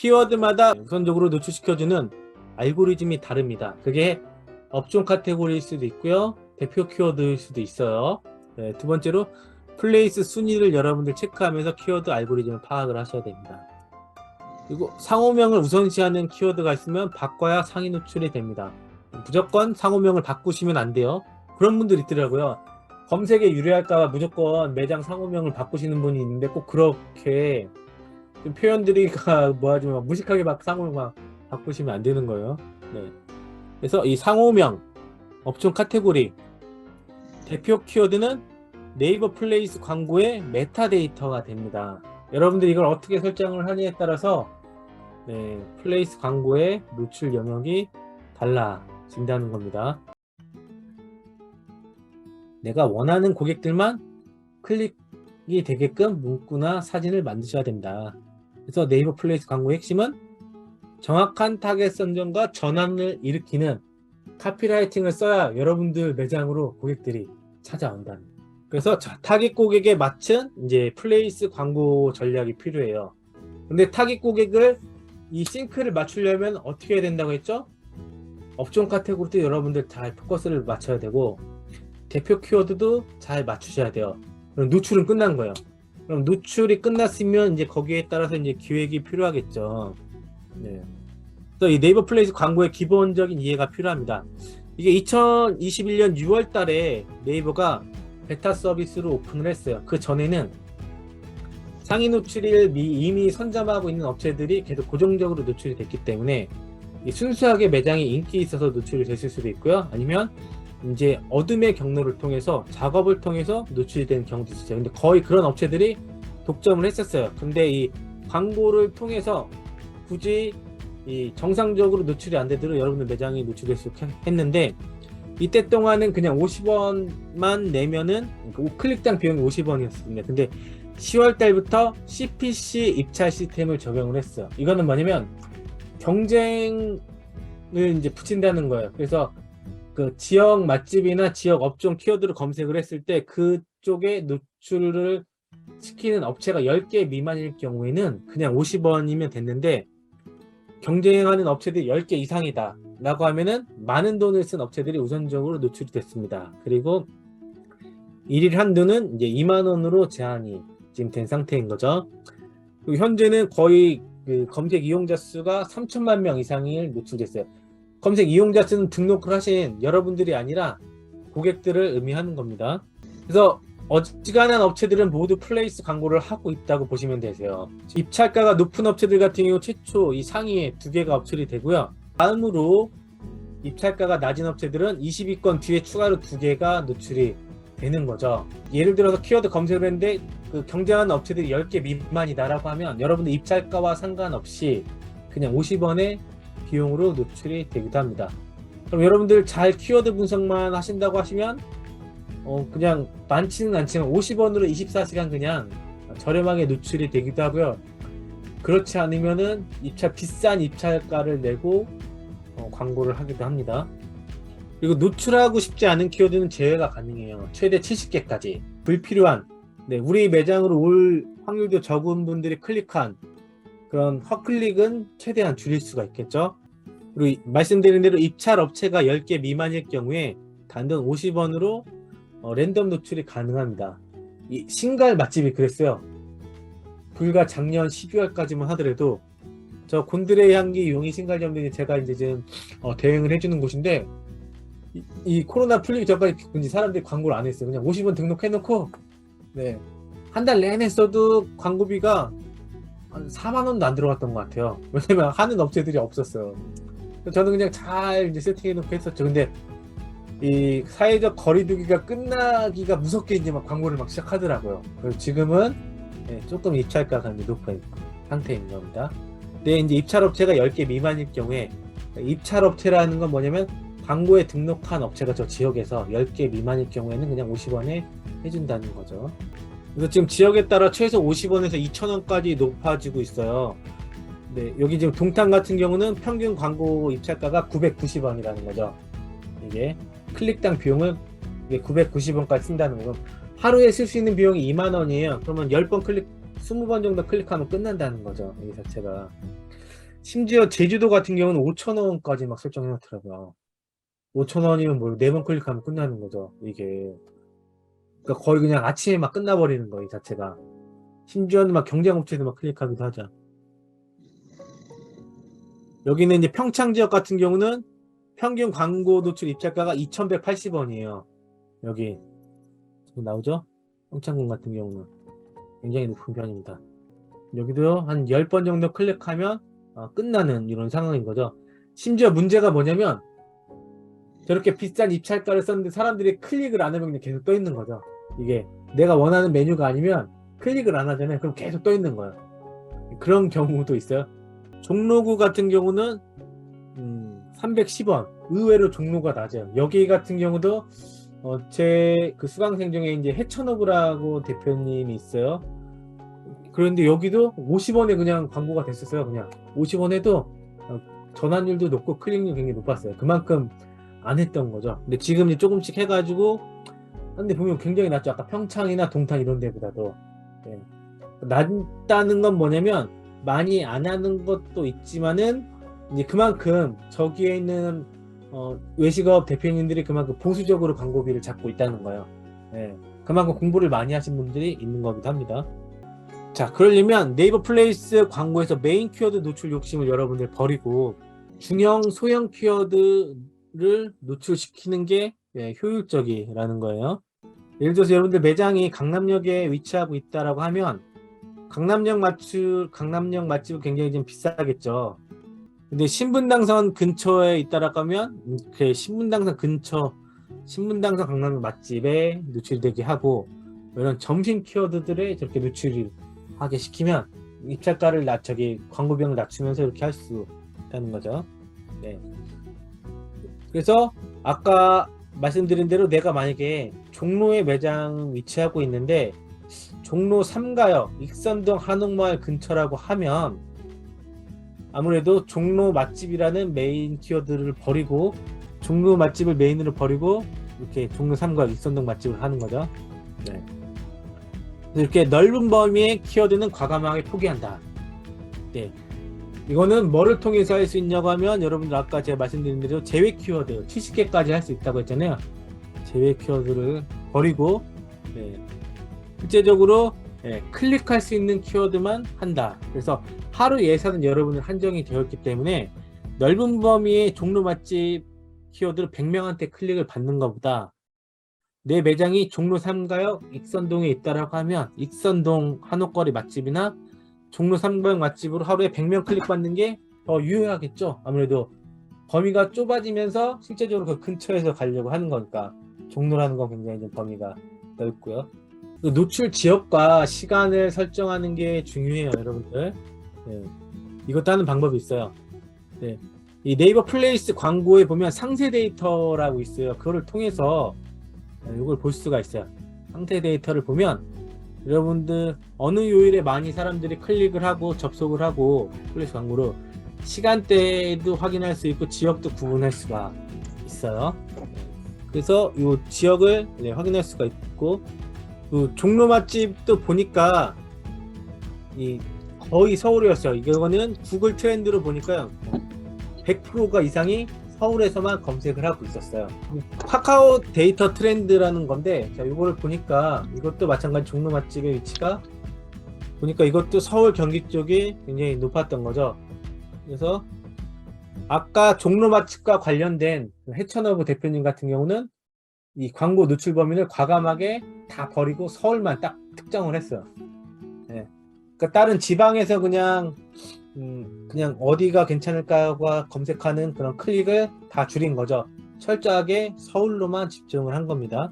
키워드마다 우선적으로 노출시켜주는 알고리즘이 다릅니다. 그게 업종 카테고리일 수도 있고요, 대표 키워드일 수도 있어요. 네, 두 번째로 플레이스 순위를 여러분들 체크하면서 키워드 알고리즘을 파악을 하셔야 됩니다. 그리고 상호명을 우선시하는 키워드가 있으면 바꿔야 상위 노출이 됩니다. 무조건 상호명을 바꾸시면 안 돼요. 그런 분들 있더라고요. 검색에 유리할까봐 무조건 매장 상호명을 바꾸시는 분이 있는데, 꼭 그렇게 좀 표현들이 뭐하지만 무식하게 막 상호명 막 바꾸시면 안 되는 거예요. 네. 그래서 이 상호명, 업종 카테고리, 대표 키워드는 네이버 플레이스 광고의 메타데이터가 됩니다. 여러분들이 이걸 어떻게 설정을 하느냐에 따라서 플레이스 광고의 노출 영역이 달라진다는 겁니다. 내가 원하는 고객들만 클릭이 되게끔 문구나 사진을 만드셔야 된다. 그래서 네이버 플레이스 광고의 핵심은 정확한 타겟 선정과 전환을 일으키는 카피라이팅을 써야 여러분들 매장으로 고객들이 찾아온다. 그래서 타깃 고객에 맞춘 이제 플레이스 광고 전략이 필요해요. 근데 타깃 고객을 이 싱크를 맞추려면 어떻게 해야 된다고 했죠? 업종 카테고리도 여러분들 잘 포커스를 맞춰야 되고, 대표 키워드도 잘 맞추셔야 돼요. 그럼 노출은 끝난 거예요. 그럼 노출이 끝났으면 이제 거기에 따라서 이제 기획이 필요하겠죠. 네. 그래서 이 네이버 플레이스 광고의 기본적인 이해가 필요합니다. 이게 2021년 6월 달에 네이버가 베타 서비스로 오픈을 했어요. 그 전에는 상위 노출을 이미 선점하고 있는 업체들이 계속 고정적으로 노출이 됐기 때문에 순수하게 매장이 인기 있어서 노출이 됐을 수도 있고요. 아니면 이제 어둠의 경로를 통해서 작업을 통해서 노출이 되는 경우도 있었어요. 근데 거의 그런 업체들이 독점을 했었어요. 근데 이 광고를 통해서 굳이 이 정상적으로 노출이 안 되도록 여러분들 매장이 노출될 수 했는데, 이때 동안은 그냥 50원만 내면은 클릭당 비용이 50원이었습니다. 근데 10월 달부터 CPC 입찰 시스템을 적용을 했어요. 이거는 뭐냐면 경쟁을 이제 붙인다는 거예요. 그래서 그 지역 맛집이나 지역 업종 키워드를 검색을 했을 때 그쪽에 노출을 시키는 업체가 10개 미만일 경우에는 그냥 50원이면 됐는데, 경쟁하는 업체들이 10개 이상이다 라고 하면은 많은 돈을 쓴 업체들이 우선적으로 노출이 됐습니다. 그리고 일일 한도는 이제 2만원으로 제한이 지금 된 상태인 거죠. 그리고 현재는 거의 그 검색 이용자 수가 3천만 명 이상이 노출됐어요. 검색 이용자 수는 등록을 하신 여러분들이 아니라 고객들을 의미하는 겁니다. 그래서 어지간한 업체들은 모두 플레이스 광고를 하고 있다고 보시면 되세요. 입찰가가 높은 업체들 같은 경우 최초 이 상위에 2개가 업출이 되고요. 다음으로 입찰가가 낮은 업체들은 20위권 뒤에 추가로 2개가 노출이 되는 거죠. 예를 들어서 키워드 검색을 했는데 그 경쟁하는 업체들이 10개 미만이다라고 하면 여러분들 입찰가와 상관없이 그냥 50원의 비용으로 노출이 되기도 합니다. 그럼 여러분들 잘 키워드 분석만 하신다고 하시면 그냥 많지는 않지만 50원으로 24시간 그냥 저렴하게 노출이 되기도 하고요. 그렇지 않으면은 비싼 입찰가를 내고 광고를 하기도 합니다. 그리고 노출하고 싶지 않은 키워드는 제외가 가능해요. 최대 70개까지. 불필요한, 우리 매장으로 올 확률도 적은 분들이 클릭한 그런 헛클릭은 최대한 줄일 수가 있겠죠. 그리고 말씀드린 대로 입찰 업체가 10개 미만일 경우에 단돈 50원으로 랜덤 노출이 가능합니다. 이 신갈 맛집이 그랬어요. 불과 작년 12월까지만 하더라도 저 곤드레 향기 용인 신갈점들이 제가 이제 지금 대행을 해주는 곳인데, 이 코로나 풀리기 전까지 사람들이 광고를 안 했어요. 그냥 50원 등록해놓고 한 달 내내 써도 광고비가 한 4만 원도 안 들어갔던 것 같아요. 왜냐면 하는 업체들이 없었어요. 저는 그냥 잘 이제 세팅해놓고 했었죠. 근데 이 사회적 거리두기가 끝나기가 무섭게 이제 막 광고를 막 시작하더라고요. 그래서 지금은 조금 입찰가가 높은 상태인 겁니다. 근데 이제 입찰업체가 10개 미만일 경우에, 입찰업체라는 건 뭐냐면 광고에 등록한 업체가 저 지역에서 10개 미만일 경우에는 그냥 50원에 해준다는 거죠. 그래서 지금 지역에 따라 최소 50원에서 2,000원까지 높아지고 있어요. 여기 지금 동탄 같은 경우는 평균 광고 입찰가가 990원이라는 거죠. 이게 클릭당 비용은 990원까지 쓴다는 거고, 하루에 쓸 수 있는 비용이 2만 원이에요. 그러면 10번 20번 정도 클릭하면 끝난다는 거죠. 이 자체가. 심지어 제주도 같은 경우는 5,000원까지 막 설정해놓더라고요. 5,000원이면 뭐 4번 클릭하면 끝나는 거죠, 이게. 그러니까 거의 그냥 아침에 막 끝나버리는 거, 이 자체가. 심지어는 막 경쟁업체도 막 클릭하기도 하죠. 여기는 이제 평창 지역 같은 경우는 평균 광고 노출 입찰가가 2,180원이에요. 여기 나오죠? 평창군 같은 경우는 굉장히 높은 편입니다. 여기도 한 10번 정도 클릭하면 끝나는 이런 상황인 거죠. 심지어 문제가 뭐냐면 저렇게 비싼 입찰가를 썼는데 사람들이 클릭을 안 하면 그냥 계속 떠 있는 거죠. 이게 내가 원하는 메뉴가 아니면 클릭을 안 하잖아요. 그럼 계속 떠 있는 거예요. 그런 경우도 있어요. 종로구 같은 경우는 310원. 의외로 종로가 낮아요. 여기 같은 경우도 제 그 수강생 중에 이제 해천오브라고 대표님이 있어요. 그런데 여기도 50원에 그냥 광고가 됐었어요. 그냥 50원에도 전환율도 높고 클릭률이 굉장히 높았어요. 그만큼 안 했던 거죠. 근데 지금 이제 조금씩 해가지고 근데 보면 굉장히 낮죠. 아까 평창이나 동탄 이런 데보다도. 네. 낮다는 건 뭐냐면 많이 안 하는 것도 있지만은 이제 그만큼 저기에 있는 외식업 대표님들이 그만큼 보수적으로 광고비를 잡고 있다는 거예요. 네. 그만큼 공부를 많이 하신 분들이 있는 거기도 합니다. 자, 그러려면 네이버 플레이스 광고에서 메인 키워드 노출 욕심을 여러분들 버리고 중형, 소형 키워드를 노출시키는 게 효율적이라는 거예요. 예를 들어서 여러분들 매장이 강남역에 위치하고 있다라고 하면 강남역 맛집은 굉장히 좀 비싸겠죠. 근데 신분당선 근처에 있다라고 하면 그 신분당선 근처 신분당선 강남역 맛집에 노출이 되게 하고 이런 점심 키워드들에 저렇게 노출이 하게 시키면 입찰가를 광고 비용을 낮추면서 이렇게 할 수 있다는 거죠. 네. 그래서 아까 말씀드린 대로 내가 만약에 종로에 매장 위치하고 있는데 종로 3가역 익선동 한옥마을 근처라고 하면 아무래도 종로 맛집이라는 메인 키워드를 버리고 종로 맛집을 메인으로 버리고 이렇게 종로 3가역 익선동 맛집을 하는 거죠. 네. 이렇게 넓은 범위의 키워드는 과감하게 포기한다. 네. 이거는 뭐를 통해서 할 수 있냐고 하면 여러분들 아까 제가 말씀드린 대로 제외 키워드 70개까지 할 수 있다고 했잖아요. 제외 키워드를 버리고 실제적으로 클릭할 수 있는 키워드만 한다. 그래서 하루 예산은 여러분들 한정이 되었기 때문에 넓은 범위의 종로 맛집 키워드를 100명한테 클릭을 받는 것보다 내 매장이 종로 3가역 익선동에 있다라고 하면 익선동 한옥거리 맛집이나 종로 3가역 맛집으로 하루에 100명 클릭받는 게 더 유효하겠죠. 아무래도 범위가 좁아지면서 실제적으로 그 근처에서 가려고 하는 거니까 종로라는 건 굉장히 좀 범위가 넓고요. 노출 지역과 시간을 설정하는 게 중요해요, 여러분들. 네. 이것도 하는 방법이 있어요. 네. 이 네이버 플레이스 광고에 보면 상세 데이터라고 있어요. 그거를 통해서 이걸 볼 수가 있어요. 상세 데이터를 보면 여러분들 어느 요일에 많이 사람들이 클릭을 하고 접속을 하고 플레이스 광고로 시간대도 확인할 수 있고 지역도 구분할 수가 있어요. 그래서 이 지역을 확인할 수가 있고 종로 맛집도 보니까 거의 서울이었어요. 이거는 구글 트렌드로 보니까요 100%가 이상이 서울에서만 검색을 하고 있었어요. 카카오 데이터 트렌드라는 건데 자, 이거를 보니까 이것도 마찬가지 종로 맛집의 위치가 보니까 이것도 서울 경기 쪽이 굉장히 높았던 거죠. 그래서 아까 종로 맛집과 관련된 해천허브 대표님 같은 경우는 이 광고 노출 범위를 과감하게 다 버리고 서울만 딱 특정을 했어요. 네. 그러니까 다른 지방에서 그냥 어디가 괜찮을까가 검색하는 그런 클릭을 다 줄인 거죠. 철저하게 서울로만 집중을 한 겁니다.